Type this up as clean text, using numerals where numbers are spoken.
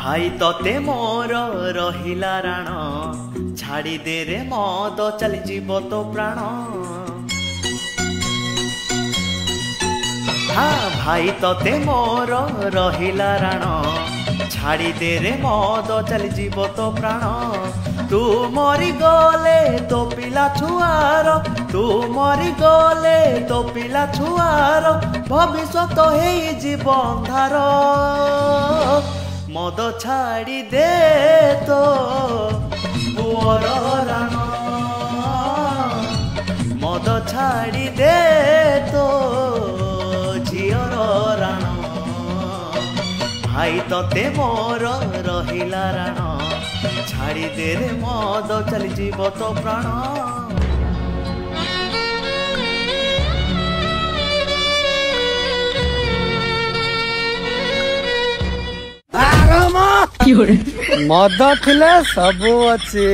भाई तोते मोर रहिला राण छाड़ी दे रे मद चली जीव तो प्राण। हाँ भाई तोते मोर रहिला राण छाड़ी दे रे मद चली जीव तो प्राण। तू मरी गले तो पिला छुआर, तू मरी गले तो पिला छुआर भविष्यत हेई जीव अंधार। मद छाड़ी दे तो पुअर राण, मद छाड़ी दे तो झियर राण। भाई तोते मोर रहिला राण छाड़ी दे रे मद चली जीव तो प्राण। मद थिले सबू अच्छी।